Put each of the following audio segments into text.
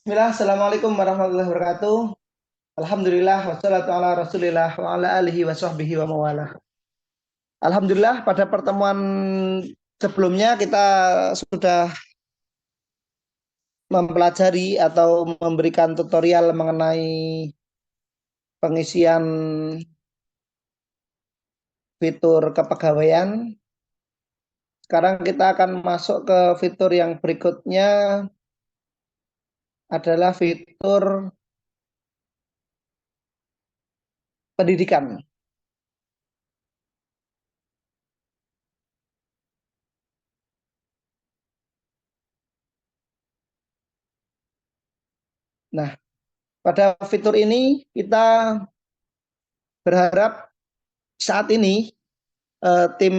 Bismillah, Assalamualaikum warahmatullahi wabarakatuh. Alhamdulillah, wassalatu ala rasulillah wa ala alihi wa sahbihi wa mawalah. Alhamdulillah, pada pertemuan sebelumnya kita sudah mempelajari atau memberikan tutorial mengenai pengisian fitur kepegawaian. Sekarang kita akan masuk ke fitur yang berikutnya, adalah fitur pendidikan. Nah, pada fitur ini kita berharap saat ini tim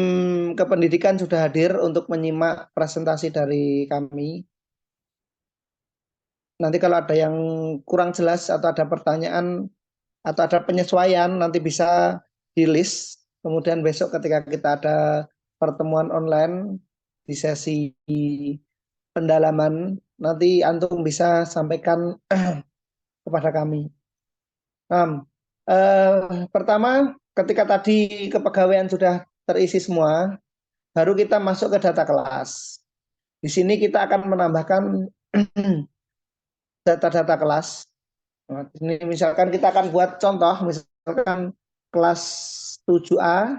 kependidikan sudah hadir untuk menyimak presentasi dari kami. Nanti kalau ada yang kurang jelas atau ada pertanyaan atau ada penyesuaian, nanti bisa di list. Kemudian besok ketika kita ada pertemuan online di sesi pendalaman, nanti antum bisa sampaikan kepada kami. Pertama, ketika tadi kepegawaian sudah terisi semua, baru kita masuk ke data kelas. Di sini kita akan menambahkan data-data kelas. Nah, ini misalkan kita akan buat contoh, misalkan kelas 7A.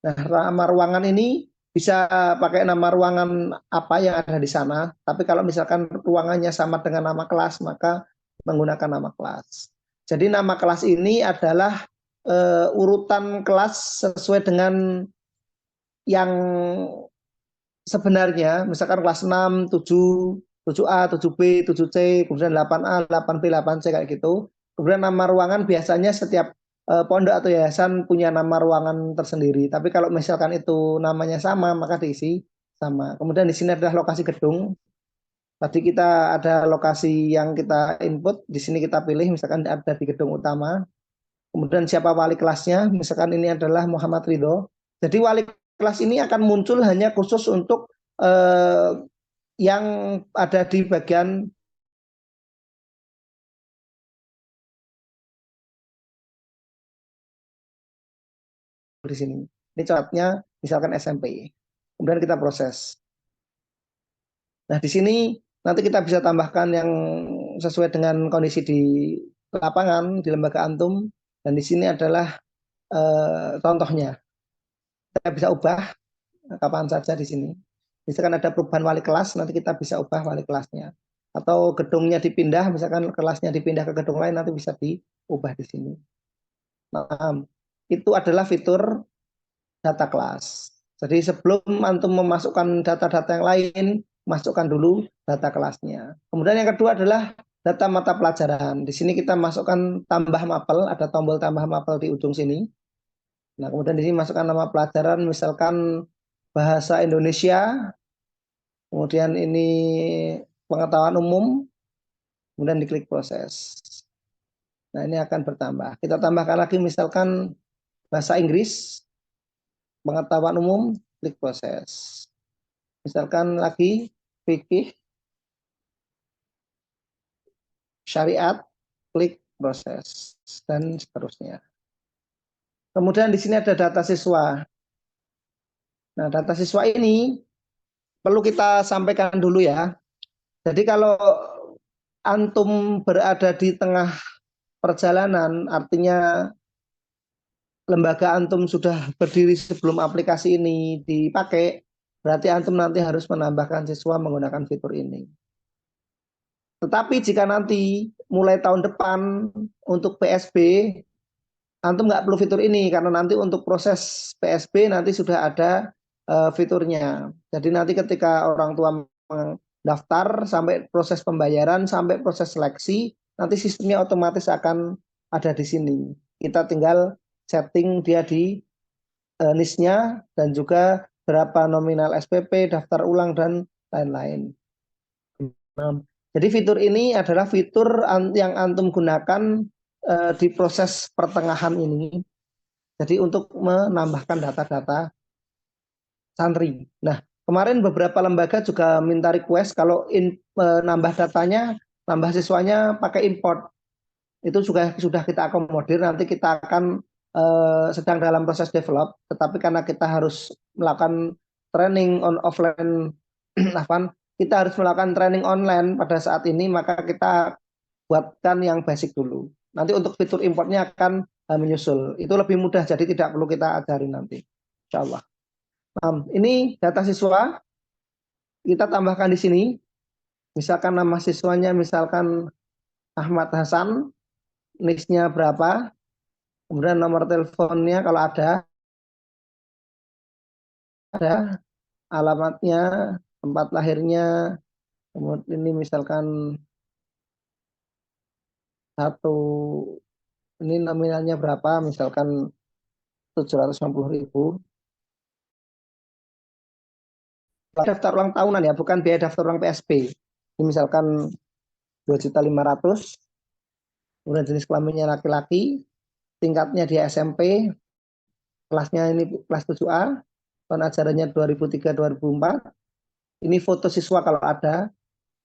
Nah, nama ruangan ini bisa pakai nama ruangan apa yang ada di sana. Tapi kalau misalkan ruangannya sama dengan nama kelas, maka menggunakan nama kelas. Jadi nama kelas ini adalah urutan kelas sesuai dengan yang sebenarnya, misalkan kelas 6, 7, 7A, 7B, 7C, kemudian 8A, 8B, 8C kayak gitu. Kemudian nama ruangan biasanya setiap pondok atau yayasan punya nama ruangan tersendiri. Tapi kalau misalkan itu namanya sama, maka diisi sama. Kemudian di sini adalah lokasi gedung. Tadi kita ada lokasi yang kita input, di sini kita pilih, misalkan ada di gedung utama. Kemudian siapa wali kelasnya, misalkan ini adalah Muhammad Ridho. Jadi wali kelas ini akan muncul hanya khusus untuk yang ada di bagian di sini. Ini catnya misalkan SMP. Kemudian kita proses. Nah, di sini nanti kita bisa tambahkan yang sesuai dengan kondisi di lapangan, di lembaga antum. Dan di sini adalah contohnya. Kita bisa ubah kapan saja di sini. Misalkan ada perubahan wali kelas, nanti kita bisa ubah wali kelasnya. Atau gedungnya dipindah, misalkan kelasnya dipindah ke gedung lain, nanti bisa diubah di sini. Nah, itu adalah fitur data kelas. Jadi sebelum antum memasukkan data-data yang lain, masukkan dulu data kelasnya. Kemudian yang kedua adalah data mata pelajaran. Di sini kita masukkan tambah mapel, ada tombol tambah mapel di ujung sini. Nah, kemudian di sini masukkan nama pelajaran, misalkan bahasa Indonesia, kemudian ini pengetahuan umum, kemudian diklik proses. Nah, ini akan bertambah. Kita tambahkan lagi misalkan bahasa Inggris, pengetahuan umum, klik proses. Misalkan lagi fikih, syariat, klik proses, dan seterusnya. Kemudian di sini ada data siswa. Nah, data siswa ini perlu kita sampaikan dulu ya. Jadi kalau antum berada di tengah perjalanan, artinya lembaga antum sudah berdiri sebelum aplikasi ini dipakai, berarti antum nanti harus menambahkan siswa menggunakan fitur ini. Tetapi jika nanti mulai tahun depan untuk PSB, antum nggak perlu fitur ini karena nanti untuk proses PSB nanti sudah ada fiturnya. Jadi nanti ketika orang tua mendaftar sampai proses pembayaran sampai proses seleksi, nanti sistemnya otomatis akan ada di sini. Kita tinggal setting dia di listnya dan juga berapa nominal SPP, daftar ulang dan lain-lain. Nah, jadi fitur ini adalah fitur yang antum gunakan di proses pertengahan ini. Jadi untuk menambahkan data-data santri. Nah, kemarin beberapa lembaga juga minta request kalau nambah datanya tambah siswanya pakai import. Itu juga sudah kita akomodir, nanti kita akan sedang dalam proses develop, tetapi karena kita harus melakukan training on offline, kita harus melakukan training online pada saat ini, maka kita buatkan yang basic dulu. Nanti untuk fitur importnya akan menyusul. Itu lebih mudah, jadi tidak perlu kita ajari nanti. Insya Allah. Nah, ini data siswa, kita tambahkan di sini. Misalkan nama siswanya, misalkan Ahmad Hasan, NIK-nya berapa, kemudian nomor teleponnya kalau ada alamatnya, tempat lahirnya, kemudian ini misalkan satu, ini nominalnya berapa, misalkan 750.000. Daftar ulang tahunan ya, bukan biaya daftar ulang PSP. Ini misalkan 2.500.000, kemudian jenis kelaminnya laki-laki, tingkatnya di SMP, kelasnya ini kelas 7A, tahun ajarannya 2003-2004. Ini foto siswa kalau ada,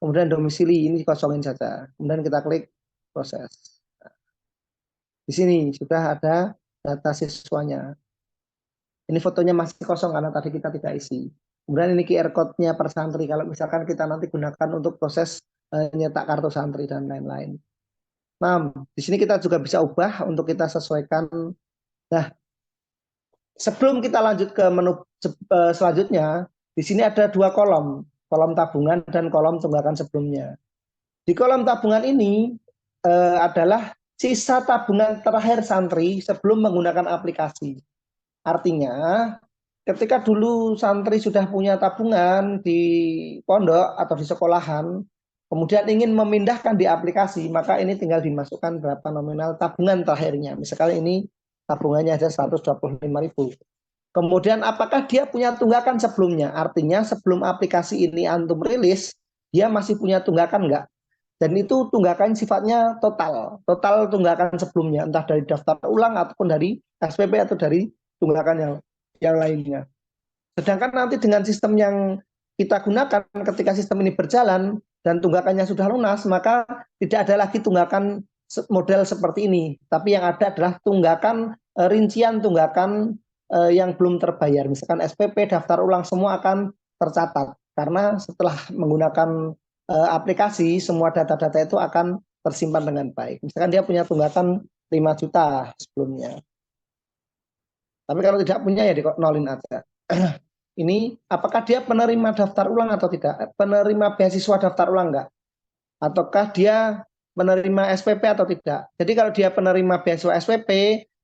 kemudian domisili ini dikosongin saja. Kemudian kita klik proses. Di sini sudah ada data siswanya. Ini fotonya masih kosong karena tadi kita tidak isi. Kemudian ini QR code-nya per santri. Kalau misalkan kita nanti gunakan untuk proses nyetak kartu santri dan lain-lain. Nah, di sini kita juga bisa ubah untuk kita sesuaikan. Nah, sebelum kita lanjut ke menu selanjutnya, di sini ada dua kolom tabungan dan kolom tunggakan sebelumnya. Di kolom tabungan ini adalah sisa tabungan terakhir santri sebelum menggunakan aplikasi. Artinya, ketika dulu santri sudah punya tabungan di pondok atau di sekolahan, kemudian ingin memindahkan di aplikasi, maka ini tinggal dimasukkan berapa nominal tabungan terakhirnya. Misalkan ini tabungannya ada 125.000. Kemudian apakah dia punya tunggakan sebelumnya? Artinya sebelum aplikasi ini antum rilis, dia masih punya tunggakan enggak? Dan itu tunggakan sifatnya total tunggakan sebelumnya, entah dari daftar ulang ataupun dari SPP atau dari tunggakan yang lainnya. Sedangkan nanti dengan sistem yang kita gunakan ketika sistem ini berjalan dan tunggakannya sudah lunas, maka tidak ada lagi tunggakan model seperti ini. Tapi yang ada adalah tunggakan rincian tunggakan yang belum terbayar. Misalkan SPP, daftar ulang semua akan tercatat. Karena setelah menggunakan aplikasi, semua data-data itu akan tersimpan dengan baik. Misalkan dia punya tunggakan 5 juta sebelumnya. Tapi kalau tidak punya ya di-nolin aja. Ini apakah dia penerima daftar ulang atau tidak? Penerima beasiswa daftar ulang enggak? Ataukah dia menerima SPP atau tidak? Jadi kalau dia penerima beasiswa SPP,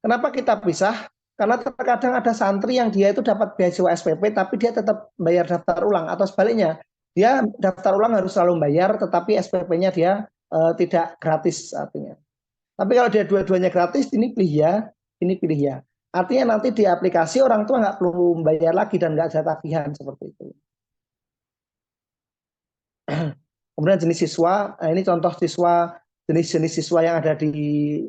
kenapa kita pisah? Karena terkadang ada santri yang dia itu dapat beasiswa SPP tapi dia tetap bayar daftar ulang, atau sebaliknya, dia daftar ulang harus selalu bayar tetapi SPP-nya dia tidak gratis artinya. Tapi kalau dia dua-duanya gratis, ini pilih ya, ini pilih ya. Artinya nanti di aplikasi orang tua nggak perlu bayar lagi dan nggak ada tagihan seperti itu. Kemudian jenis siswa, ini contoh siswa, jenis-jenis siswa yang ada di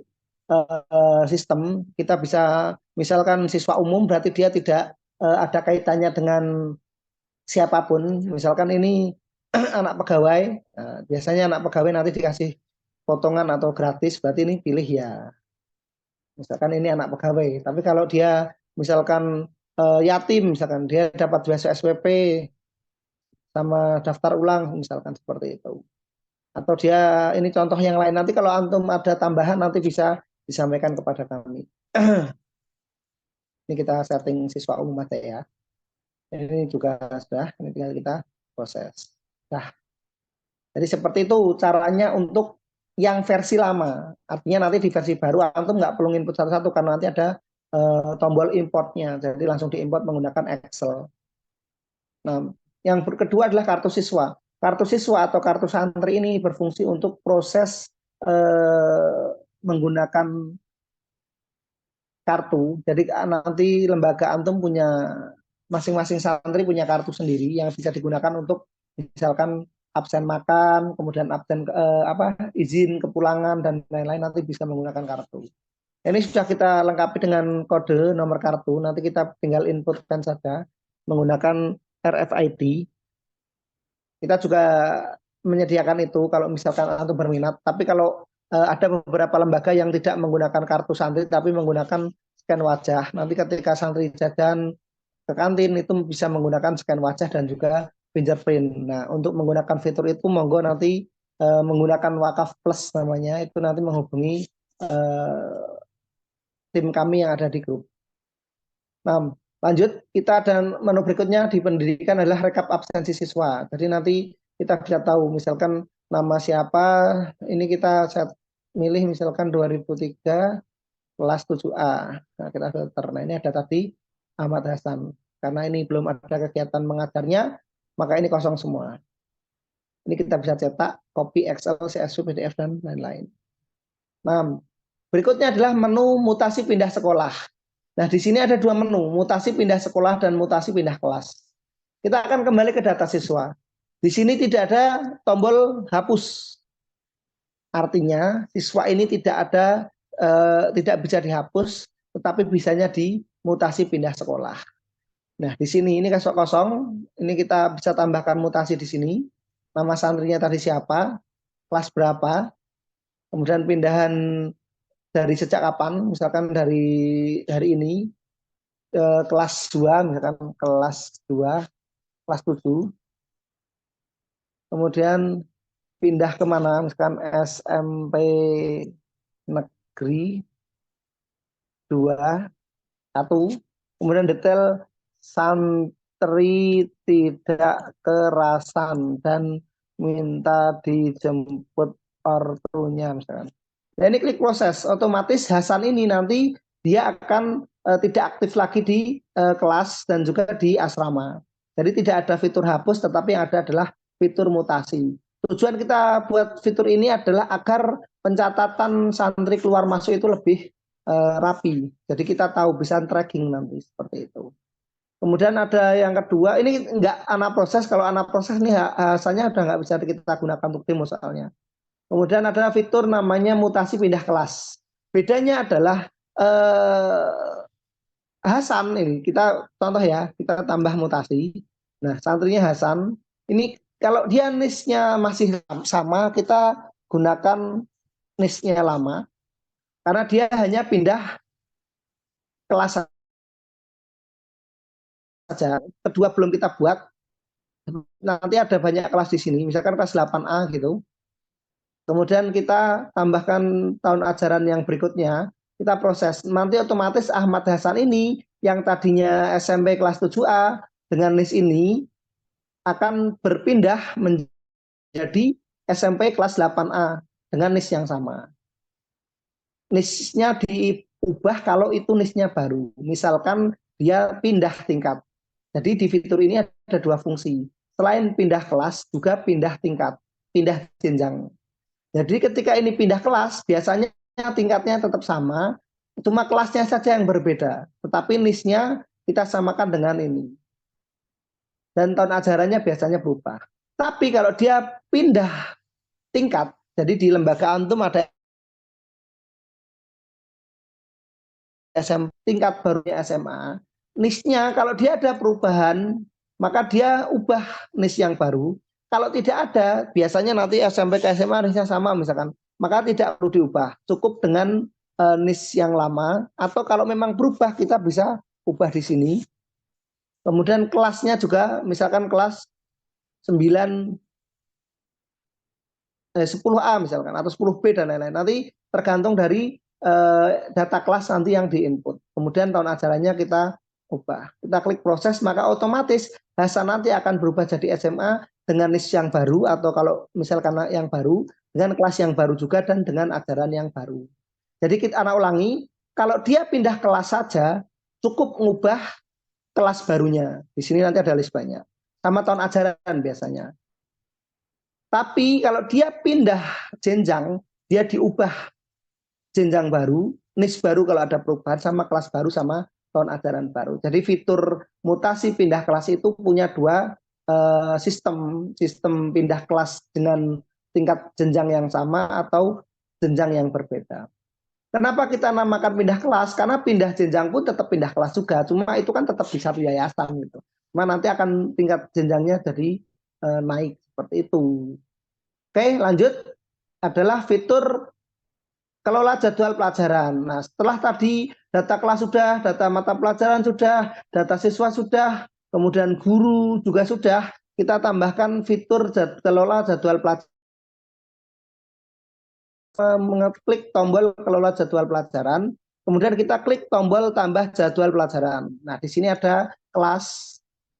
sistem. Kita bisa misalkan siswa umum berarti dia tidak ada kaitannya dengan siapapun. Misalkan ini anak pegawai, biasanya anak pegawai nanti dikasih potongan atau gratis, berarti ini pilih ya. Misalkan ini anak pegawai, tapi kalau dia misalkan yatim, misalkan dia dapat beasiswa SPP sama daftar ulang, misalkan seperti itu. Atau dia ini contoh yang lain, nanti kalau antum ada tambahan nanti bisa disampaikan kepada kami. Ini kita setting siswa umum aja ya. Ini juga sudah, ini tinggal kita proses. Nah, jadi seperti itu caranya untuk yang versi lama. Artinya nanti di versi baru antum nggak perlu input satu-satu karena nanti ada tombol importnya. Jadi langsung diimport menggunakan Excel. Nah, yang kedua adalah kartu siswa. Kartu siswa atau kartu santri ini berfungsi untuk proses menggunakan kartu. Jadi nanti lembaga antum punya, masing-masing santri punya kartu sendiri yang bisa digunakan untuk misalkan absen makan, kemudian absen izin kepulangan dan lain-lain, nanti bisa menggunakan kartu. Ini sudah kita lengkapi dengan kode nomor kartu, nanti kita tinggal inputkan saja menggunakan RFID. Kita juga menyediakan itu kalau misalkan antum berminat. Tapi kalau ada beberapa lembaga yang tidak menggunakan kartu santri tapi menggunakan scan wajah. Nanti ketika santri jajan ke kantin itu bisa menggunakan scan wajah dan juga fingerprint. Nah, untuk menggunakan fitur itu monggo nanti menggunakan Wakaf Plus namanya, itu nanti menghubungi tim kami yang ada di grup. Nah, lanjut kita dan menu berikutnya di pendidikan adalah rekap absensi siswa. Jadi nanti kita bisa tahu misalkan nama siapa, ini kita set milih misalkan 2003 kelas 7A. Nah, kita filter. Nah, ini ada tadi Ahmad Hasan. Karena ini belum ada kegiatan mengajarnya, maka ini kosong semua. Ini kita bisa cetak, copy Excel, CSV, PDF, dan lain-lain. Nah, berikutnya adalah menu mutasi pindah sekolah. Nah, di sini ada dua menu, mutasi pindah sekolah dan mutasi pindah kelas. Kita akan kembali ke data siswa. Di sini tidak ada tombol hapus. Artinya, siswa ini tidak bisa dihapus, tetapi bisanya dimutasi pindah sekolah. Nah, di sini ini kosong, ini kita bisa tambahkan mutasi di sini. Nama santrinya tadi siapa, kelas berapa, kemudian pindahan dari sejak kapan, misalkan dari ini kelas 2, misalkan kelas 2, kelas 7. Kemudian pindah kemana, misalkan SMP Negeri 2, 1. Kemudian detail santri tidak kerasan dan minta dijemput ortunya misalkan. Nah, ini klik proses, otomatis Hasan ini nanti dia akan tidak aktif lagi di kelas dan juga di asrama. Jadi tidak ada fitur hapus, tetapi yang ada adalah fitur mutasi. Tujuan kita buat fitur ini adalah agar pencatatan santri keluar masuk itu lebih rapi. Jadi kita tahu bisa tracking nanti seperti itu. Kemudian ada yang kedua, ini enggak anak proses. Kalau anak proses ini hasilnya udah nggak bisa kita gunakan untuk demo soalnya. Kemudian ada fitur namanya mutasi pindah kelas. Bedanya adalah Hasan ini kita contoh ya, kita tambah mutasi. Nah, santrinya Hasan ini kalau dia NIS-nya masih sama, kita gunakan NIS-nya lama karena dia hanya pindah kelas saja. Kedua belum kita buat, nanti ada banyak kelas di sini, misalkan kelas 8A gitu. Kemudian kita tambahkan tahun ajaran yang berikutnya, kita proses. Nanti otomatis Ahmad Hasan ini yang tadinya SMP kelas 7A dengan NIS ini akan berpindah menjadi SMP kelas 8A dengan NIS yang sama. NIS-nya diubah kalau itu NIS-nya baru. Misalkan dia pindah tingkat. Jadi di fitur ini ada dua fungsi. Selain pindah kelas, juga pindah tingkat, pindah jenjang. Jadi ketika ini pindah kelas, biasanya tingkatnya tetap sama, cuma kelasnya saja yang berbeda. Tetapi NIS-nya kita samakan dengan ini. Dan tahun ajarannya biasanya berubah. Tapi kalau dia pindah tingkat, jadi di lembaga antum ada tingkat barunya SMA, NIS-nya kalau dia ada perubahan, maka dia ubah NIS yang baru. Kalau tidak ada, biasanya nanti SMP ke SMA NIS-nya sama misalkan, maka tidak perlu diubah. Cukup dengan NIS yang lama, atau kalau memang berubah kita bisa ubah di sini. Kemudian kelasnya juga misalkan kelas 9 10A misalkan atau 10B dan lain-lain. Nanti tergantung dari data kelas nanti yang diinput. Kemudian tahun ajarannya kita ubah. Kita klik proses, maka otomatis Hasan nanti akan berubah jadi SMA dengan NIS yang baru, atau kalau misalkan yang baru dengan kelas yang baru juga dan dengan ajaran yang baru. Jadi kita anak ulangi, kalau dia pindah kelas saja cukup mengubah kelas barunya. Di sini nanti ada list banyak. Sama tahun ajaran biasanya. Tapi kalau dia pindah jenjang, dia diubah jenjang baru, NIS baru kalau ada perubahan, sama kelas baru, sama tahun ajaran baru. Jadi fitur mutasi pindah kelas itu punya dua sistem pindah kelas dengan tingkat jenjang yang sama atau jenjang yang berbeda. Kenapa kita namakan pindah kelas? Karena pindah jenjang pun tetap pindah kelas juga, cuma itu kan tetap di satu yayasan gitu. Cuma nanti akan tingkat jenjangnya jadi naik seperti itu. Oke, lanjut adalah fitur kelola jadwal pelajaran. Nah, setelah tadi data kelas sudah, data mata pelajaran sudah, data siswa sudah, kemudian guru juga sudah, kita tambahkan fitur kelola jadwal pelajaran. Mengeklik tombol kelola jadwal pelajaran, kemudian kita klik tombol tambah jadwal pelajaran. Nah, di sini ada kelas,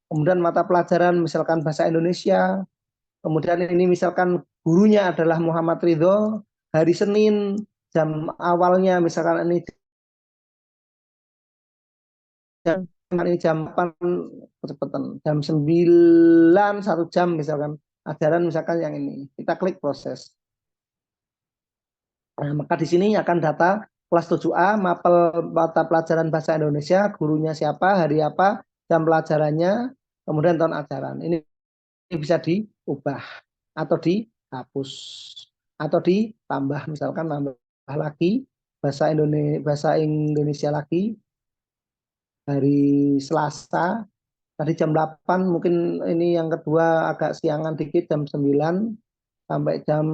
kemudian mata pelajaran misalkan bahasa Indonesia, kemudian ini misalkan gurunya adalah Muhammad Ridho, hari Senin, jam awalnya misalkan ini jam 8, kecepatan, jam 9, 1 jam misalkan, ajaran misalkan yang ini. Kita klik proses. Nah, maka di sini akan data kelas 7A, mapel mata pelajaran bahasa Indonesia, gurunya siapa, hari apa, jam pelajarannya, kemudian tahun ajaran. Ini bisa diubah atau dihapus atau ditambah, misalkan nambah lagi bahasa Indonesia lagi hari Selasa, tadi jam 8, mungkin ini yang kedua agak siangan dikit, jam 9 sampai jam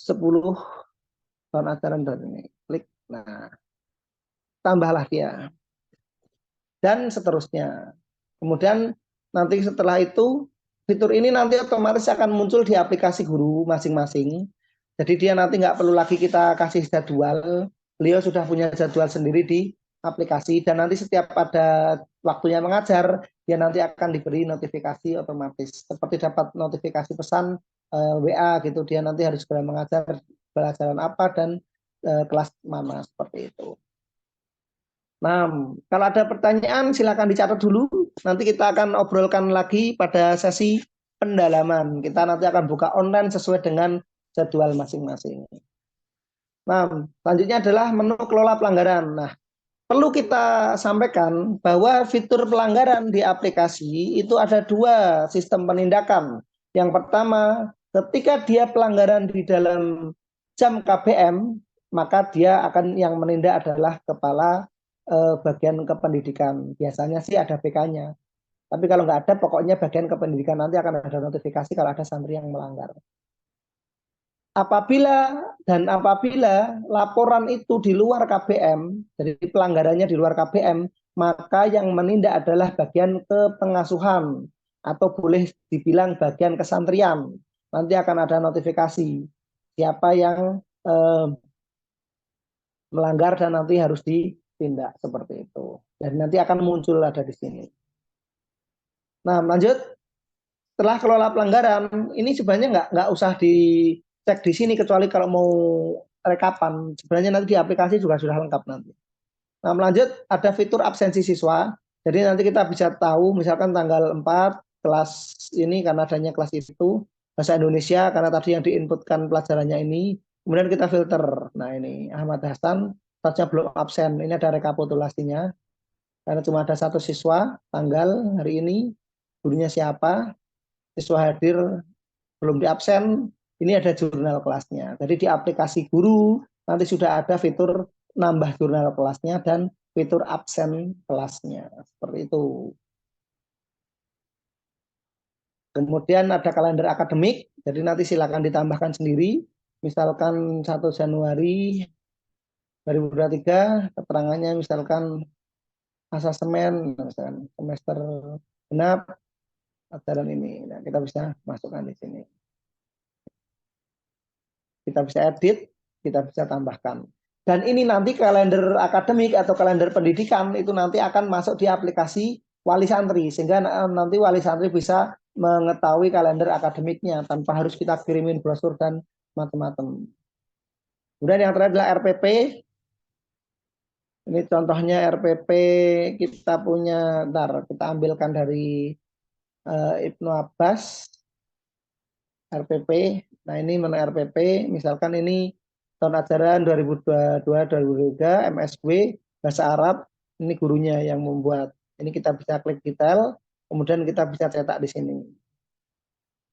10 tahun ajaran dan ini klik, nah tambahlah dia dan seterusnya. Kemudian nanti setelah itu fitur ini nanti otomatis akan muncul di aplikasi guru masing-masing. Jadi dia nanti nggak perlu lagi kita kasih jadwal, beliau sudah punya jadwal sendiri di aplikasi dan nanti setiap ada waktunya mengajar dia nanti akan diberi notifikasi otomatis seperti dapat notifikasi pesan WA gitu, dia nanti harus segera mengajar pelajaran apa dan kelas mana seperti itu. Nah, kalau ada pertanyaan silakan dicatat dulu. Nanti kita akan obrolkan lagi pada sesi pendalaman. Kita nanti akan buka online sesuai dengan jadwal masing-masing. Nah, selanjutnya adalah menu kelola pelanggaran. Nah, perlu kita sampaikan bahwa fitur pelanggaran di aplikasi itu ada dua sistem penindakan. Yang pertama, ketika dia pelanggaran di dalam jam KBM, maka dia akan yang menindak adalah kepala bagian kependidikan. Biasanya sih ada PK-nya. Tapi kalau nggak ada, pokoknya bagian kependidikan nanti akan ada notifikasi kalau ada santri yang melanggar. Apabila laporan itu di luar KBM, jadi pelanggarannya di luar KBM, maka yang menindak adalah bagian kepengasuhan atau boleh dibilang bagian kesantrian. Nanti akan ada notifikasi siapa yang melanggar dan nanti harus ditindak seperti itu. Dan nanti akan muncul ada di sini. Nah, lanjut. Setelah kelola pelanggaran, ini sebenarnya nggak usah dicek di sini kecuali kalau mau rekapan. Sebenarnya nanti di aplikasi juga sudah lengkap nanti. Nah, melanjut ada fitur absensi siswa. Jadi nanti kita bisa tahu misalkan tanggal 4 kelas ini karena adanya kelas itu bahasa Indonesia karena tadi yang diinputkan pelajarannya ini. Kemudian kita filter. Nah, ini Ahmad Hasan saja belum absen. Ini ada rekapitulasinya. Karena cuma ada satu siswa, tanggal hari ini, gurunya siapa, siswa hadir belum di absen, ini ada jurnal kelasnya. Jadi di aplikasi guru nanti sudah ada fitur nambah jurnal kelasnya dan fitur absen kelasnya. Seperti itu. Kemudian ada kalender akademik, jadi nanti silakan ditambahkan sendiri. Misalkan 1 Januari 2023, keterangannya misalkan asasemen, misalkan semester genap, ajaran ini. Nah, kita bisa masukkan di sini. Kita bisa edit, kita bisa tambahkan. Dan ini nanti kalender akademik atau kalender pendidikan itu nanti akan masuk di aplikasi wali santri, sehingga nanti wali santri bisa mengetahui kalender akademiknya tanpa harus kita kirimin brosur dan macam-macam. Kemudian yang terakhir adalah RPP. Ini contohnya RPP kita punya, kita ambilkan dari Ibnu Abbas. RPP. Nah, ini mana RPP, misalkan ini tahun ajaran 2022-2023 MSW Bahasa Arab, ini gurunya yang membuat. Ini kita bisa klik detail, kemudian kita bisa cetak di sini.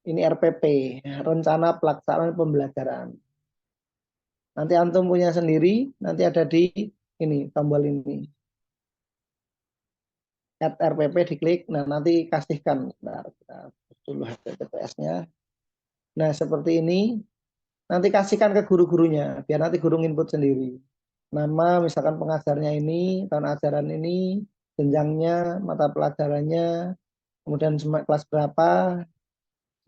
Ini RPP, Rencana Pelaksanaan Pembelajaran. Nanti antum punya sendiri, nanti ada di ini, tombol ini. Add RPP diklik, nah nanti kasihkan. Nah, kita dulu HTTPS-nya. Nah, seperti ini. Nanti kasihkan ke guru-gurunya, biar nanti guru input sendiri. Nama, misalkan pengajarnya ini, tahun ajaran ini, jenjangnya, mata pelajarannya, kemudian kelas berapa,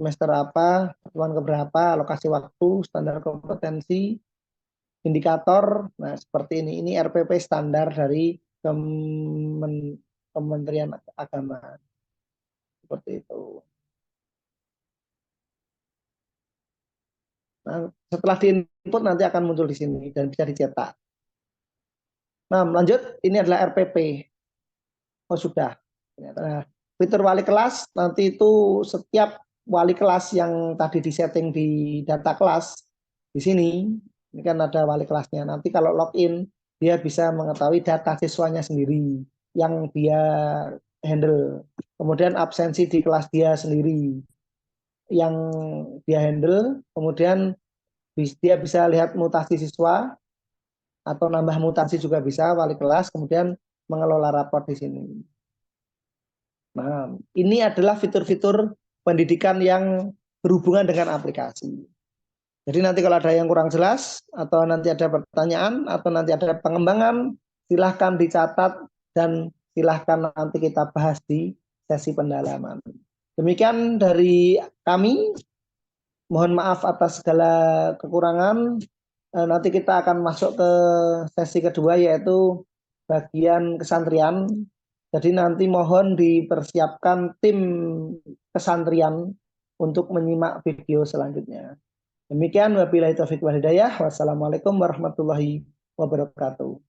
semester apa, satuan keberapa, alokasi waktu, standar kompetensi, indikator. Nah, seperti ini. Ini RPP standar dari Kementerian Agama. Seperti itu. Nah, setelah diinput nanti akan muncul di sini dan bisa dicetak. Nah, lanjut, ini adalah RPP. Oh, sudah. Nah, fitur wali kelas nanti itu setiap wali kelas yang tadi disetting di data kelas di sini, ini kan ada wali kelasnya. Nanti kalau login dia bisa mengetahui data siswanya sendiri yang dia handle. Kemudian absensi di kelas dia sendiri yang dia handle. Kemudian dia bisa lihat mutasi siswa atau nambah mutasi juga bisa wali kelas. Kemudian mengelola raport di sini. Nah, ini adalah fitur-fitur pendidikan yang berhubungan dengan aplikasi. Jadi nanti kalau ada yang kurang jelas, atau nanti ada pertanyaan, atau nanti ada pengembangan, silahkan dicatat dan silahkan nanti kita bahas di sesi pendalaman. Demikian dari kami, mohon maaf atas segala kekurangan. Nanti kita akan masuk ke sesi kedua yaitu bagian kesantrian. Jadi nanti mohon dipersiapkan tim kesantrian untuk menyimak video selanjutnya. Demikian wabillahi taufiq wal hidayah. Wassalamualaikum warahmatullahi wabarakatuh.